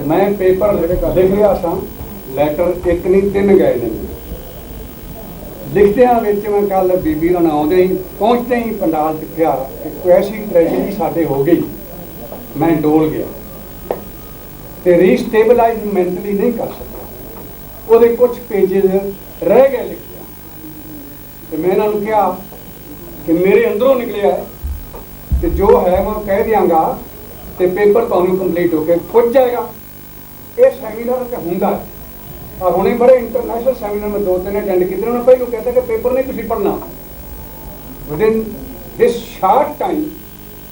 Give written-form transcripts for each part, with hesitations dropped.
मैं पेपर लिख रहा सा, लैटर एक नहीं 3 गए ने। लिखद्या मैं कल बीबी होना आउंदे ही पहुँचते ही पंडाल दिखा, एक ऐसी ट्रैजेडी साडे हो गई, मैं डोल गया तो रीस्टेबलाइज मैंटली नहीं कर सका। वो कुछ पेजेज रह गए लिखद्या, तो मैं इन्होंने कहा कि मेरे अंदरों निकलिया है, तो जो है मैं कह दियांगा तो पेपर तुहानूं कंप्लीट होकर खुद जाएगा। ये सैमीनार तो होंदा है, और हुणे बड़े इंटरनेशनल सैमीनार में 2-3 अटेंड किए, उन्होंने पहलू कहता कि पेपर नहीं तुसीं पढ़ना, within this short time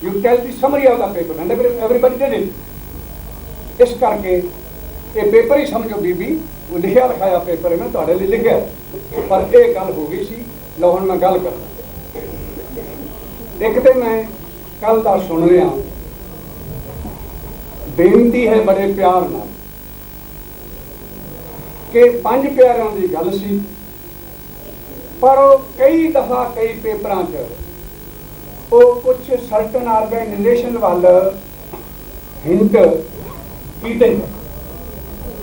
you tell the summary of the paper and everybody did it. इस करके ये पेपर ही समझो बीबी, वो लिखिया लिखाया पेपर है, मैं तुहाडे लई लिखिया, पर यह गल हो गई सी। लो हुण मैं गल करदा, एक तो मैं कल का सुन रहा, बेनती है बड़े प्यार नाल कि 5 प्यारिਆਂ की गल सी, पर वो कई दफा कई पेपरां च वो कुछ सर्टन ऑर्गेनाइजेशन वाल हिंट कीते।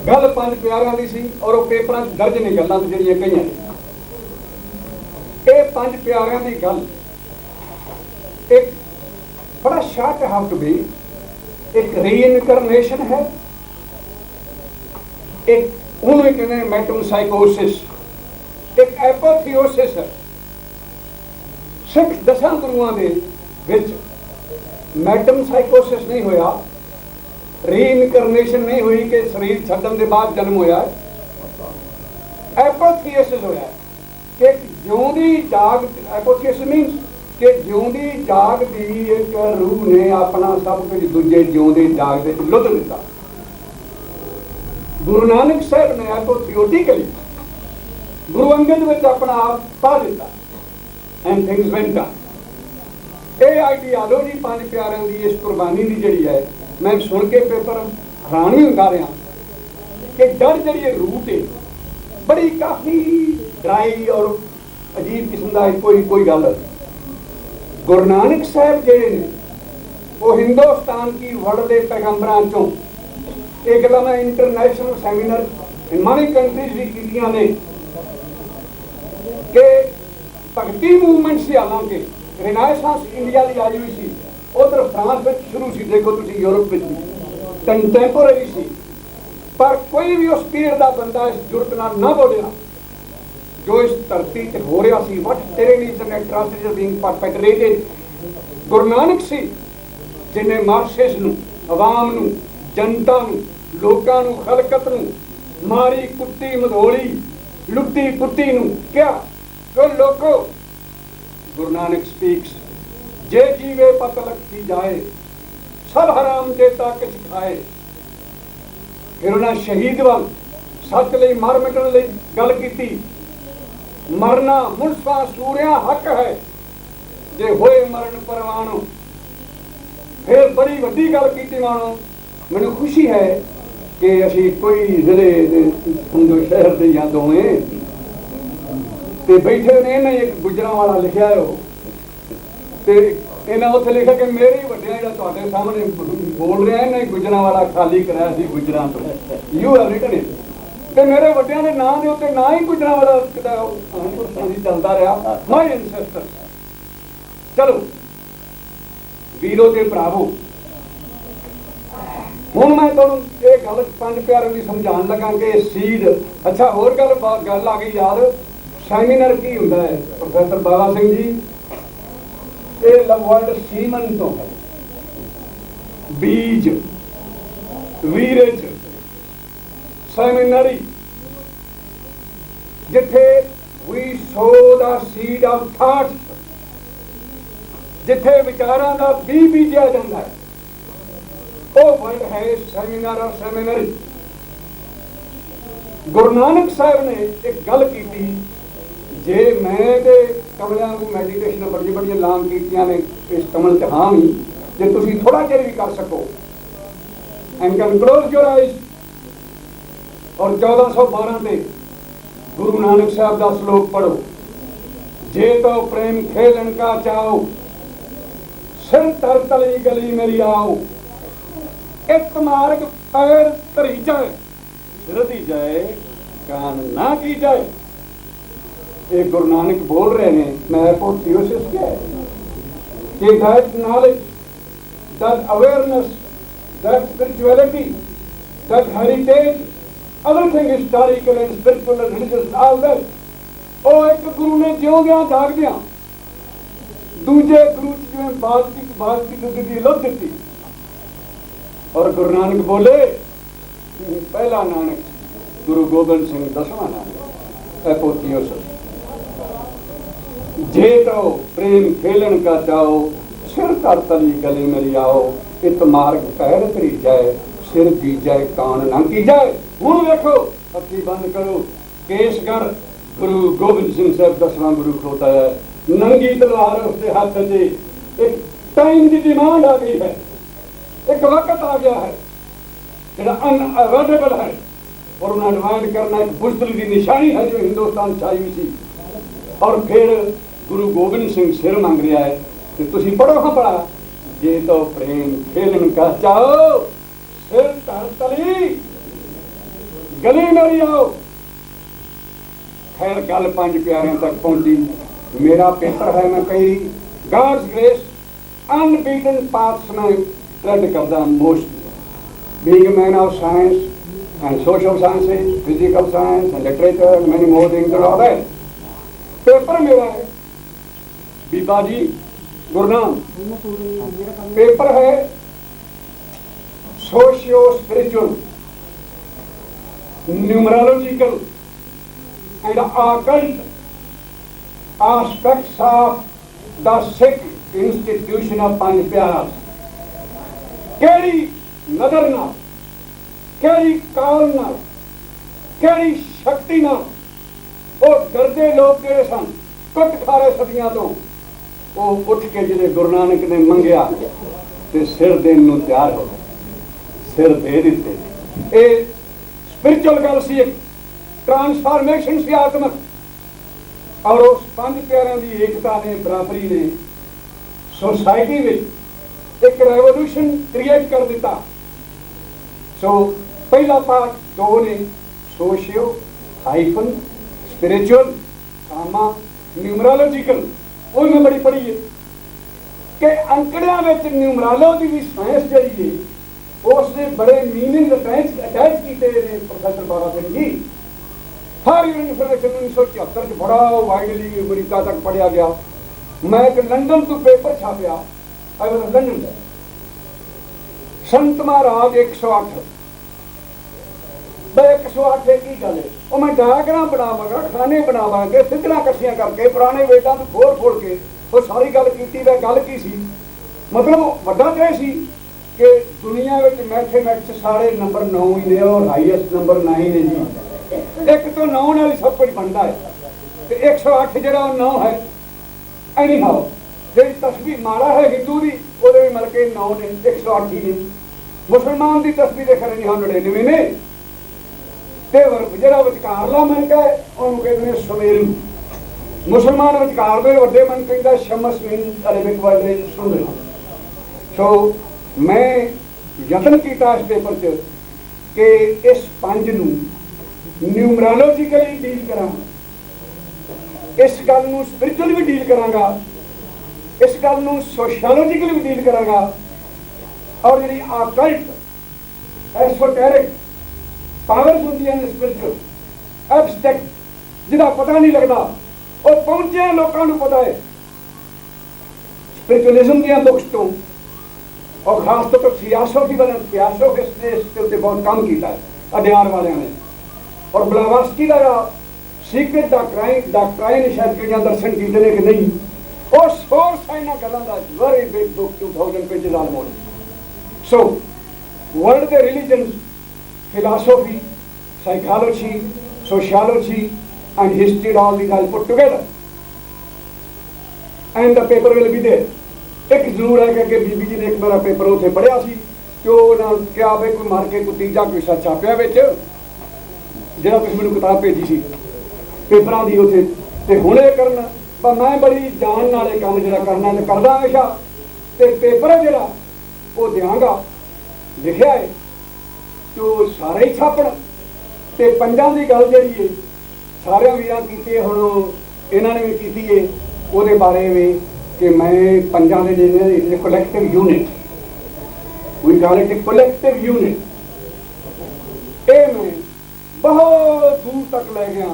गल 5 प्यारिਆਂ की सी और वो पेपरां च दर्ज ने गल्लां जिहड़ियां कईयां। ये 5 प्यारिਆਂ की गल एक बड़ा शार्ट हाउ टू बी, एक रीइनकरनेशन है, एक उन्हें कहते हैं मेटासाइकोसिस, एक एपोथियोसिस है। सिख 10 गुरुआं दे विच मेटासाइकोसिस नहीं होया, रीइनकरनेशन नहीं हुई कि शरीर छड्डण दे बाद जन्म होया है। एपोथियोसिस होया कि जिउंदी जाग, एपोथियोसिस मीनस कि जिउंदी जाग दी एक रूह ने अपना सब कुछ दूजे जिउंदे जाग दे लुत्फ दिता। गुरु नानक साहब ने एपोथियोटिकली गुरु अंगद विच अपना आप पा दिता एंड थिंग्स वेंट ऑन। ये आइडियालॉजी 5 प्यारिਆਂ की इस कुर्बानी की जिहड़ी है, मैं सुन के पेपर हैरान ही होंदा रहा कि डर जिहड़ी रूट है बड़ी काफ़ी ड्राई और अजीब किस्म का कोई गल। गुरु नानक साहब जिहड़े ने वो हिंदुस्तान की वर्ल्ड के पैगंबरां चों, एक गल्लां मैं international seminar in money countries भी कीतियां ने कि भगती मूवमेंट सी, हालांकि रिनाइसेंस इंडिया की आई हुई सी, उधर फ्रांस में शुरू सी, देखो तुसीं यूरोप में कंटैंपोररी सी, पर कोई भी उस पीरियड का बंदा इस जुरत नाल ना बोलिया जो इस धरती पर हो रहा सी। What terrorism and atrocities being perpetrated. Guru Nanak सी जिन्हें मार्सेस नूं, अवाम नूं, जनता नूं, लोकां नूं, खलकत नूं मारी कुट्टी मधोली लुट्टी पुट्टी नूं क्या तो लोको। गुरु नानक स्पीक्स, जे जीवे पत लखी जाए, सब हराम देता किछ खाए। फिर उन्हें शहीद वाल सच लई मर मिटण लई गल कीती। मरना मुनफा सूरिया हक है, जे होए मरण परवानो। फिर बड़ी वड्डी गल कीती मानो। मैनूं खुशी है कि असीं कोई जिले समझो शहर दे या दोवें ते बैठे ने। इन्हें एक गुजरांवाला लिखिआ हो ते इन्हें उत्थे लिखा कि मेरे वड्डियां जिहड़ा तुहाडे सामने बोल रहा है, इन्हें गुजरांवाला खाली कराया सी गुजरां तो। You have written it. ते मेरे वड्डियां दे नां दे उत्ते ना ही गुजरांवाला चलता रहा, माय एंसेस्टर्स। चलो वीरो ते भरावो, हुण मैं तुहानूं ये गल 5 प्यारिਆਂ की समझाउण लगा कि सीड। अच्छा होर गल आ गई याद, सैमीनार की हुंदा है प्रोफैसर बाबा सिंह जी, ये वर्ड सीमन तो है, बीज वीरज सैमीनरी, जिथे we sow the seed of thoughts, जिथे विचारां दा बीज बीजिया जांदा है, वो वर्ड है सैमीनार और सैमीनरी। गुरु नानक साहब ने एक गल की, जे मैं ते कमलियां को मैडिटेशन बड़ी बड़ी लाम कीतियां ने इस कमल च हाँ ही, जे तुसीं थोड़ा चिर भी कर सको and can close your eyes. और 1412 ते गुरु नानक साहब का श्लोक पढ़ो, जे तो प्रेम खेलन का चाओ, सिर तर तली गली मेरी आओ, एक मार्ग पैर धरी जाए, सिर दी जाए कान ना की जाए। ये गुरु नानक बोल रहे हैं। मैं पोथियोसिस क्या है कि that knowledge, that awareness, that spirituality, that heritage, everything historical and spiritual and religious, all that, ਉਹ ਇੱਕ ਗੁਰੂ ਨੇ ਜਿਉਂਦਿਆਂ ਜਾਗਦਿਆਂ ਦੂਜੇ ਗੁਰੂ ਚ ਜਿਵੇਂ ਬਾਲਟੀ ਦੁੱਧ ਦੀ ਲੁੱਧ ਦਿੱਤੀ। ਔਰ ਗੁਰੂ ਨਾਨਕ ਬੋਲੇ, ਪਹਿਲਾ ਨਾਨਕ ਗੁਰੂ ਗੋਬਿੰਦ ਸਿੰਘ, ਦਸਵਾਂ ਨਾਨਕ ਹੈ ਪੋਥੀਓ ਸੋ। जे तो प्रेम खेलन का चाहो, सिर तर तली गले मेरी आओ। इत मार्ग पैर धरी जाए, सिर दी जाए कान ना की जाए। हुण देखो, अखी बंद करो, केसगढ़ गुरु गोबिंद सिंह साहब दसवां गुरु खलोता है, नंगी तलवार उसके हाथ से। एक टाइम की डिमांड आ गई है, एक वक्त आ गया है जो अनअवॉइडेबल है, और उन्हें डिमांड करना एक बुज़दिल की निशानी है जो हिंदुस्तान छाई हुई थी। और फिर गुरु गोबिंद सिंह सिर मंग रहा है। तो तुसी पढ़ो हाँ पढ़ा, जे तो प्रेम खेलन का चाहो, सिर तर तली गली मेरी आओ। खैर गल पंज प्यारियों तक पहुंची। मेरा पेपर है, मैं कई गॉड्स ग्रेस अनबीटन पाथ्स में ट्रेड करता। Most being man of science and social sciences, physical science and literature and many more things are there. Paper मेरा है बीबा जी गुरनाम, पेपर है socio spiritual, numerological and occult aspects of the Sikh institution of Panj Pyare. केड़ी नजर ना, केड़ी काल ना, केड़ी शक्ति ना वो डरते लोग ਜਿਹੜੇ ਸਨ ਕੁੱਟ ਖਾਰੇ ਸਦੀਆਂ ਤੋਂ, ਉਹ ਉੱਠ ਕੇ ਜਿਹੜੇ ਗੁਰੂ ਨਾਨਕ ਨੇ ਮੰਗਿਆ ਤੇ ਸਿਰ ਦੇਣ ਨੂੰ ਤਿਆਰ ਹੋ ਗਏ, ਸਿਰ ਦੇ ਦਿੱਤੇ। ਇਹ ਸਪਿਰਿਚੁਅਲ ਗੱਲ ਸੀ, ਇੱਕ ਟ੍ਰਾਂਸਫਾਰਮੇਸ਼ਨ ਸੀ ਆਤਮਕ। ਔਰ ਉਸ ਪੰਜ ਪਿਆਰਿਆਂ ਦੀ ਏਕਤਾ ਨੇ, ਬਰਾਬਰੀ ਨੇ सोसाइटी में एक रेवोल्यूशन क्रिएट कर दिता। सो पहला पार्ट दो ने सोशियो हाइफन स्पिरिचुअल कामा न्यूमरोलॉजिकल, वो मैं बड़ी पढ़ी है कि अंकड़िया में न्यूमरोलॉजी की साइंस जी उसने बड़े मीनिंग अटैच किए प्रोफेसर बाबा सिंह जी। हर इन्फॉर्मेशन 1974 बड़ा वाइडली अमरीका तक पढ़िया गया। मैं एक लंदन तो पेपर छापिया, आई वाज लंदन संत महाराज 108 108 की गल है। और मैं डायग्राम बनावांगा, खाने बनावांगे, फिगरां कट्ठियां करके पुराने वेदां तो खोल खोल के वो सारी गल कीती। गल की सी मतलब वड्डा तो यह सी कि दुनिया में मैथेमैटिक्स सारे नंबर 9 ही ने और हाईएस्ट नंबर 9 ने जी। एक तो 9 नाल सब कुछ बनता है तो 108 जो 9 है। एनी हाउ जी तस्वीर माड़ा है हिंदू की वो मल के 9 ने 108 ही ने। मुसलमान की तस्वीर खरे नहीं 99 ने। जो विचकारला मन का है उन्होंने कहते हैं सुमेरू। मुसलमान विचकार में वड्डे मन कहता शमस मीन अरेबिक वर्ड सुन रहा। सो मैं यतन किया इस पेपर च कि इस पंज नूं न्यूमरोलॉजिकली डील करा, इस गल नूं स्पिरिचुअल भी डील करांगा, इस गल नूं सोशियोलॉजिकल भी डील करांगा और जी आकल्ट एसोटेरिक पावर्स होंदियां ने स्पिरिचुअल एब्स्ट्रैक्ट जिहदा पता नहीं लगता और पहुंचे लोगों को पता है स्पिरिचुअलिज्म दी बुक्स तो और खास तौर पर थियोसॉफी वाले थियोसॉफिस्ट ने इसके उत्ते बहुत काम किया है अध्यार वाले ने। और ब्लावास्की का सीक्रेट डॉक्ट्राइन शायद कि दर्शन किए ने कि नहीं और सोर्स है इन्होंने गलों का very big book 2000 pages almost. So world के religion philosophy, psychology, sociology and history all these I'll put together and the paper will be there। एक जरूर है कि बीबी जी ने एक मेरा पेपर उसे पढ़िया सी कि ना क्या वे कोई मार के कोई तीजा कोई सा छापिया विच जिहड़ा तुसीं मैनूं किताब भेजी सी पेपरां दी उसे ते हुण इह करना पर मैं बड़ी जान नाल काम जिहड़ा करना ते करदा हमेशा ते पेपर है जिहड़ा वो देवांगा लिखिया है तो सारे ही छापण ते पंजां दी गल जिहड़ी है सारे वीरां कीती है, हुण इन्हां ने भी कीती है ਉਹਦੇ बारे में कि मैं पंजां दे जिहड़े collective unit we call it collective unit, ये मैं बहुत दूर तक ले गया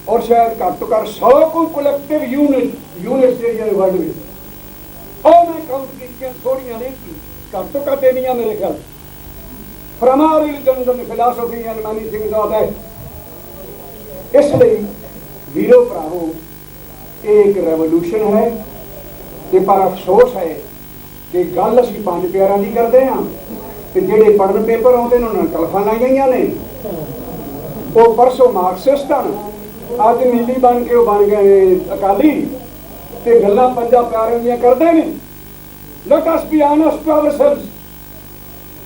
और शायद घट तो घट 100 को कलैक्टिव यूनिट से वर्ल्ड में और मैं काउंट की थोड़ियां नहीं की, घट तो घट नहीं मेरे ख्याल from our religion and philosophy and many things of that. इसलिए वीरो भरावो एक रेवोल्यूशन है ते पर अफसोस है कि गल असीं 5 प्यारिਆਂ ਦੀ करते हैं ते ਜਿਹੜੇ पढ़न पेपर आउंदे ने उन्हां तलफां लाईਆਂ ने वो परसों मार्क्सिस्ट हैं, अज नीली बन के वो बन गए अकाली ते गल्लां 5 प्यारिਆਂ ਦੀਆਂ करते हैं। Let us be honest to ourselves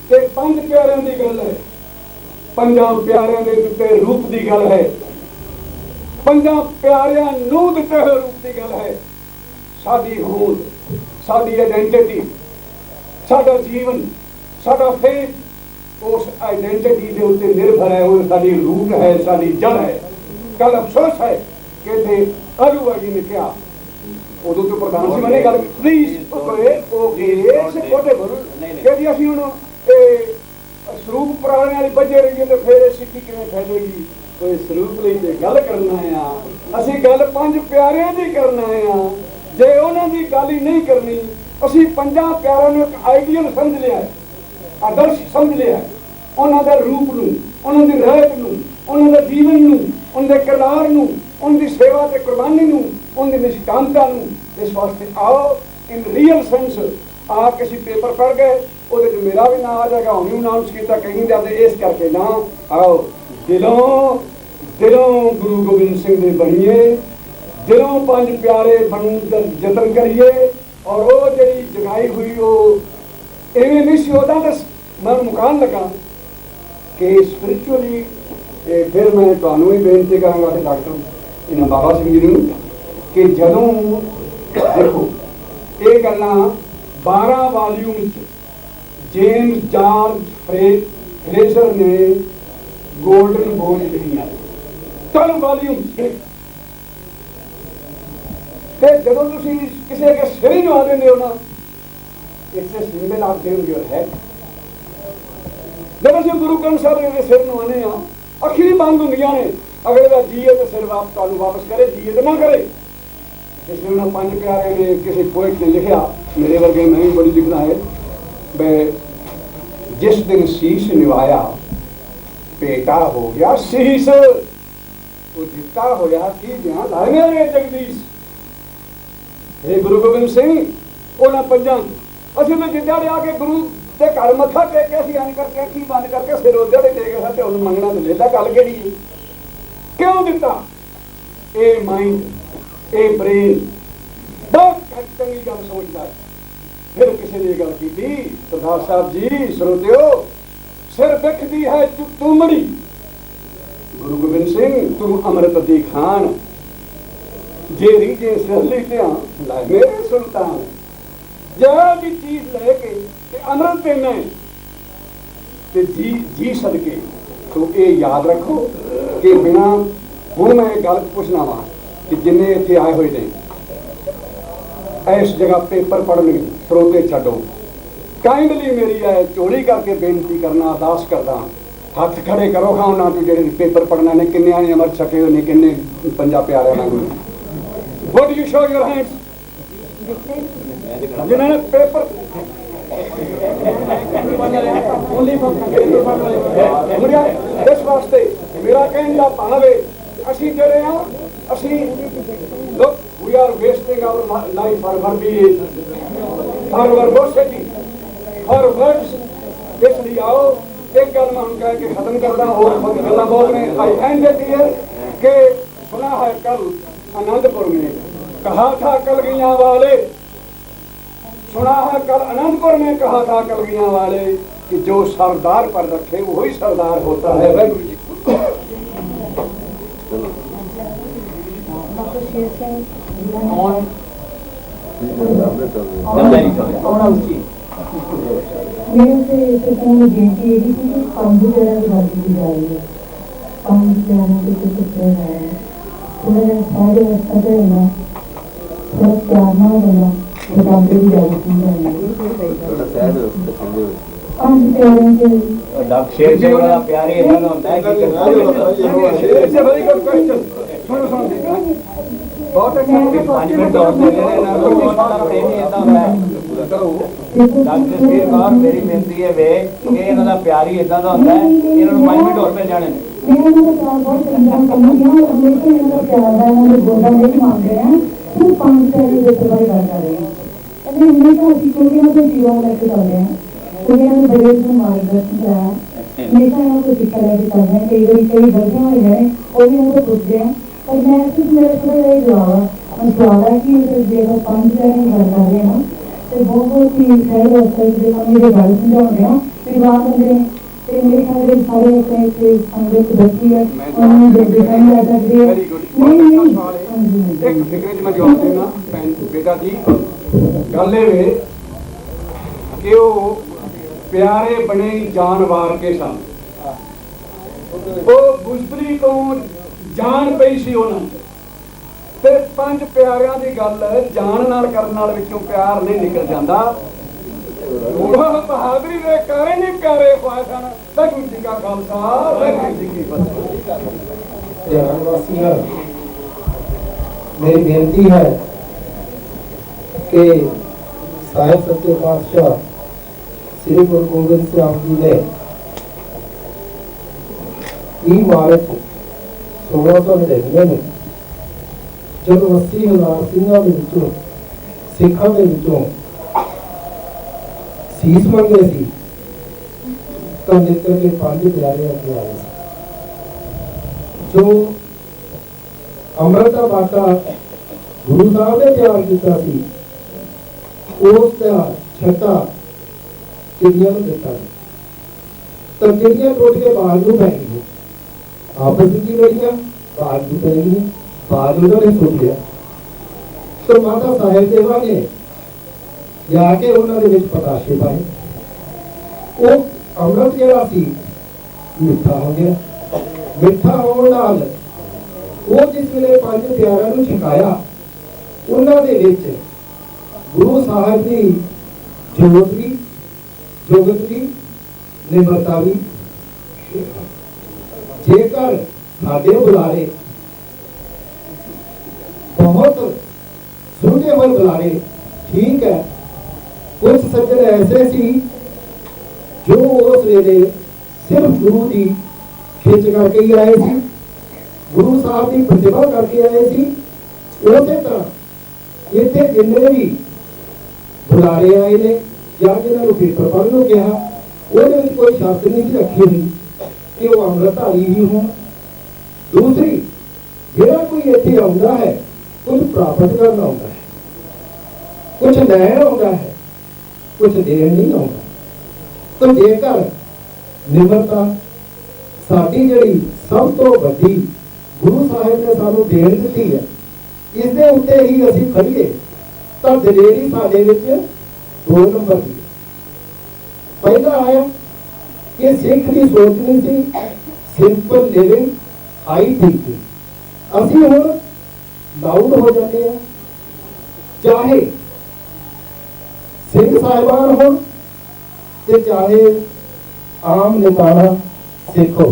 ते 5 प्यारिਆਂ ਦੀ गल है, 5 प्यारिਆਂ ਦੇ ਦਿੱਤੇ रूप की गल है, 5 प्यारिਆਂ ਨੂੰ ਦਿੱਤੇ ਹੋਏ रूप की गल है। साडी होंद, साडी आइडेंटिटी, साडा जीवन, साडा फेथ उस आइडेंटिटी के उत्ते निर्भर है, वो साडी रूट है, साडी जड़ है। कल अफसोस है कि आलूआ जी ने कहा उदों तो प्रधान सी मैंने गल प्लीज कि असीं हुण सरूप पुराने वाली बजे रहीए तो फिर सिक्खी किवें फैलेगी। कोई सरूप लई ते गल करना है, असीं गल 5 प्यारिਆਂ दी करना है। जे उन्हां दी गल ही नहीं करनी, असीं 5 प्यारिਆਂ ਨੂੰ एक आइडियल समझ लिया है, आदर्श समझ लिया है, उन्हां दे रूप नूं, उन्हां दी रहत नूं, उन्हां दे जीवन नूं, उन्हां दे किरदार नूं, उन्हां दी सेवा ते कुर्बानी नूं, उन्हां दी निष्कामता नूं। इस वास्ते आओ इन रियल सेंस आ किसी पेपर पढ़ गए ਉਹਦੇ ਚ मेरा भी नाम आ जाएगा, हुणे अनाउंस किया कहीं जाते, इस करके ना आओ दिलों गुरु गोबिंद सिंह दे बणीए, दिलों 5 प्यारे बनन दा यतन करिए। और वो जी जगाई हुई वो इवें नहीं सी उदा तो मैं मुकान लगा कि स्पिरिचुअली फिर मैं तुहानूं ही बेनती करांगा कि डॉक्टर इन्हां बाबा सिंह जी नूं कि जदों देखो ये गल्लां 12 वॉल्यूम जेम्स जॉर्ज फ्रेजर ने गोल्डन बोल लिखियां 12 वॉल्यूम। ते जदों तुसीं किसी अगे सिर ही नवा देंदे हो ना, it's a symbol of giving your head. जब असीं गुरु ग्रंथ साहिब दे सिर नवाने आ, अखीं बंद हुंदियां ने, अगले दा जी है तो सिर वापस करे, जी है तो ना करे। इसलिए उन्होंने 5 प्यारे ने किसी पोइट ने लिखा, मेरे वर्गे मैं भी बड़ी लिखना है, जिस दिन शीश निभाया बेटा हो गया शीश, वो दिता होया कि ध्यान लाए मेरे जगदीश। हे गुरु गोबिंद सिंह उन्होंने 5 असं तो जिद्दाड़े आके गुरु के घर मत्था टेक के अं करके अखी बंद करके सिर उद्याड़े टेक तो उन्हें मंगना तो लेता गल कि क्यों दिता? ये माइंड ये ब्रेन बहुत चंगी गल सोचता है। फिर किसी ने गल की सरदार साहब जी श्रोतियो, सिर बिखदी है तुमड़ी, गुरु गोबिंद सिंह तुम अमृत दी खान, जे रीजे सहली ध्यान ला मेरे सुल्तान। जरा जी चीज लेके अमृत देना ते जी सदके। तो ये याद रखो कि बिना हूँ मैं गल पूछना वा कि जिन्ने इत्थे आए हुए ने इस जगह पेपर पढ़ने स्रोते छड्डो, काइंडली मेरी है झोली करके बेनती करना, अरदास करदा, हथ खड़े करो खां उन्हां तो जिहड़े पेपर पढ़ना ने, किन्ने ने अमृत छके हुए ने, किन्ने 5 प्यारिਆਂ नाल। Would you show your hands जिन्होंने पेपर इस वास्ते मेरा कहने का भाव है असीं जिहड़े आ असीं look we are wasting our life for verbiage, for verbosity, for words। इसलिए आओ एक गल मैं कह के खत्म करदा, और गल्लां बहुत ने। आई एंड इट हियर कि सुना है कल आनंदपुर में कहा था कलगियां वाले, सुना है कल आनंदपुर में कहा था कलगियां वाले कि जो सरदार पर रखे वही सरदार होता है। वाहिगुरू जी मेरे से बेनती यही थी कि 5 प्यारों की गल की जा रही है। 5 प्यारों के कुछ उत्तर है थोड़ा सारे रास्ता पे है ना थोड़ा प्यार ना होना बताते भी जा रही है। 5 प्यारों के शेर से बड़ा प्यार ही इतना होता है कि शेर से बड़ी कोई क्वेश्चन सुनो बहुत अच्छा 5 मिनट और दे देना ना तो प्रेम ही इतना होता है। डॉक्टर जसवीर कौर मेरी बेनती है वे कि इन्हां दा प्यार ही इतना होता है इन्हां नूं 5 मिनट और मिल जाने मेरा तो प्यार बहुत चंगा करना है और लेकिन इनका प्यार है ना बोलना नहीं मांग रहे हैं सिर्फ 5 प्यारे के ऊपर बात कर रहे हैं। अभी हमेशा ਅਸੀਂ ਕੁੜੀਆਂ ਦੇ ਜੀਵਨ ਲੈ ਕੇ ਚੱਲਦੇ ਹਾਂ ਕੁੜੀਆਂ ਨੂੰ ਬੜੇ ਨੂੰ ਮਾਰਗਦਰਸ਼ਨ ਕਰਾਇਆ ਹਮੇਸ਼ਾ ਇਹਨਾਂ को ਸਿੱਖਿਆ ਲੈ ਕੇ ਚੱਲਦੇ ਹਾਂ ਕਈ ਵਾਰੀ ਕਈ ਗਲਤੀਆਂ ਹੋਈਆਂ ਨੇ ਉਹ ਵੀ ਇਹਨਾਂ ਤੋਂ ਪੁੱਛਦੇ ਹਾਂ ਪਰ ਮੈਂ ਸਿਰਫ ਮੇਰੇ ਕੋਲ ਇਹ ਜਵਾਬ ਹੈ ਸਵਾਲ ਹੈ ਕਿ ਜੇ ਆਪਾਂ 5 ਪਿਆਰਿਆਂ ਦੀ ਗੱਲ ਕਰ ਰਹੇ ਹਾਂ ਤੇ ਬਹੁਤ ਹੀ ਖੈਰ ਹੋਤਾ ਹੈ ਜੇ हम मेरे ਗੱਲ ਸਮਝਾਉਂਦੇ ਹਾਂ ਪਰਿਵਾਰ ਹੁੰਦੇ ਤੇ ਮੇਰੇ ਖਿਆਲ ਦੇ ਸਾਰੇ ਆਪਣੇ ਸੰਗਤ ਬੱਚੀ ਹੈ ਉਹਨਾਂ ਦੇ ਡਿਫਾਈਨ ਕਰ ਸਕਦੇ ਹੈ वेरी गुड बहुत अच्छा सवाल है एक फिक्र च मैं जवाब देना बेटा जी गल ये कि वो प्यारे बने जानवार के सन वो गुजरी तो जान पई सी उन्होंने ते 5 प्यारिਆਂ ਦੀ ਗੱਲ ਜਾਣ ਨਾਲ ਕਰਨ ਨਾਲ ਵਿੱਚੋਂ ਪਿਆਰ ਨਹੀਂ ਨਿਕਲ ਜਾਂਦਾ ਉਹ ਬਹਾਦਰੀ ਦੇ ਕਾਰੇ ਨਹੀਂ ਪਿਆਰੇ ਹੋਏ ਸਨ। ਵਾਹਿਗੁਰੂ ਜੀ ਕਾ ਖਾਲਸਾ ਵਾਹਿਗੁਰੂ ਜੀ ਕੀ ਫਤਿਹ। जहानवासियों मेरी बेनती है कि साहिब सच्चे पातशाह श्री गुरु गोबिंद सिंह जी ने 30 मार्च 1699 में जब 80,000 ਸਿੰਘਾਂ ਦੇ ਵਿੱਚੋਂ ਸਿੱਖਾਂ ਦੇ ਵਿੱਚੋਂ ਸੀਸ ਮੰਗੇ ਸੀ ਤਾਂ ਨਿਕਲ ਕੇ 5 ਪਿਆਰੇ ਅੱਗੇ ਆਏ ਸੀ जो अमृत बाटा गुरु साहब ने तैयार किया सी उसका छटा चिड़िया दिता तो चिड़िया टूट के बाहर को पै गई आपस की लड़ियां बाहर को पै गई बाहर उन्होंने सुट लिया तो माता साहेब देवा ने जाके उन्होंने पताशे पाए वो अमृत जरा सी मिठा हो गया मिठा होने नाल वो जिस वेले 5 प्यारिਆਂ ਨੂੰ ਛਕਾਇਆ ਉਹਨਾਂ ਦੇ ਵਿੱਚ ਗੁਰੂ ਸਾਹਿਬ ਦੀ ਜੋਤ ਵੀ ਜੋਗਤ ਵੀ ਨਿਮਰਤਾ ਵੀ ਜੇਕਰ ਸਾਡੇ ਬੁਲਾਰੇ बहुत सुनने बुलारे ठीक है कुछ सज्जन ऐसे सी जो उस वेले सिर्फ गुरु की खिंच करके ही आए सी गुरु साहब की प्रतिभा करके आए सी उसे तरह इतने जिन्ने भी बुलारे आए ने या जिन्होंने पेपर पढ़ने कहा वो कोई शर्त नहीं सी रखी हुई कि वो अमृतधारी ही हो। दूसरी जेड़ा कोई इत्थे आउंदा है कुछ प्राप्त करना होता है कुछ लैन होता है कुछ देन नहीं होता। तो जेकर निमरता साडी जिहड़ी सब तो वड्डी गुरु साहिब ने सानू देन दित्ती है इस दे उत्ते ही असीं खड़ीए तां दलेरी साडे विच 2 नंबर दी पहला आया कि सिख की सोचनी सी सिंपल लिविंग हाई थिंकिंग असीं हुण लाउड हो जाते हैं चाहे सिंह साहिबान हो चाहे आम निताना सिख हो।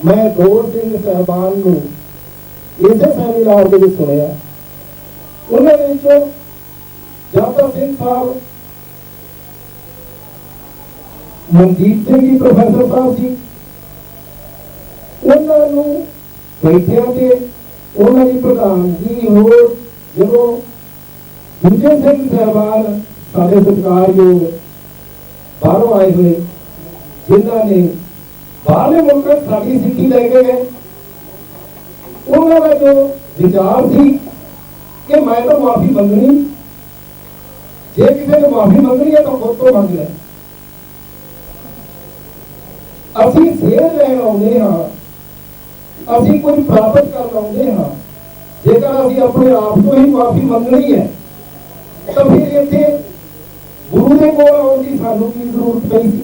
मैं 2 सिंह साहिबान को इसे सैमीनार के सुनिया उन्होंने जाता सिंह साहब मनजीत सिंह जी प्रोफैसर साहब जी उन्होंने बैठिया के उन्होंने प्रधानगी हो जो दूजे सिंह साहबान साढ़े सत्कारयोग बाहरों आए हुए जिन्होंने बाहरले मुल्क साड़ी सिक्खी लेके गए उन्होंने जो विचार थी कि मैं तो माफी मंगनी जे किसी ने माफी मंगनी है तो खुद तो मंग ले असी सेहत लैन आते हाँ असी कुछ प्राप्त कर आते हाँ जेकर असी अपने आप को ही माफी मंगनी है तो फिर इतने गुरु ਦੇ ਕੋਲ ਆਉਣ ਦੀ ਸਾਨੂੰ ਕੀ ਜ਼ਰੂਰਤ ਪਈ ਸੀ?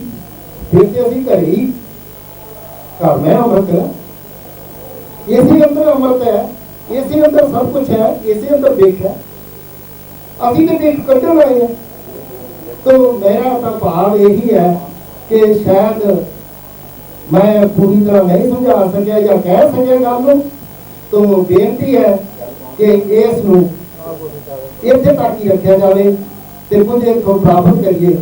ਫਿਰ ਤੇ ਅਸੀਂ ਘਰੇ ਹੀ ਘਰ ਮੈਂ ਅੰਮ੍ਰਿਤ ਇਸੇ ਅੰਦਰ ਅੰਮ੍ਰਿਤ ਹੈ, ਇਸੇ ਅੰਦਰ ਸਭ ਕੁਝ ਹੈ, ਇਸੇ ਅੰਦਰ ਦੇਖ ਹੈ। ਅਸੀਂ ਤੇ ਦੇਖ ਕੱਢਣ ਆਏ ਹਾਂ। तो मेरा तो भाव यही है कि शायद मैं पूरी तरह नहीं समझा सकिया या कह सकिया गल, तो बेनती है कि इस इत्थे तक ही रखा जाए तो कुछ इत्थों प्राप्त करिए।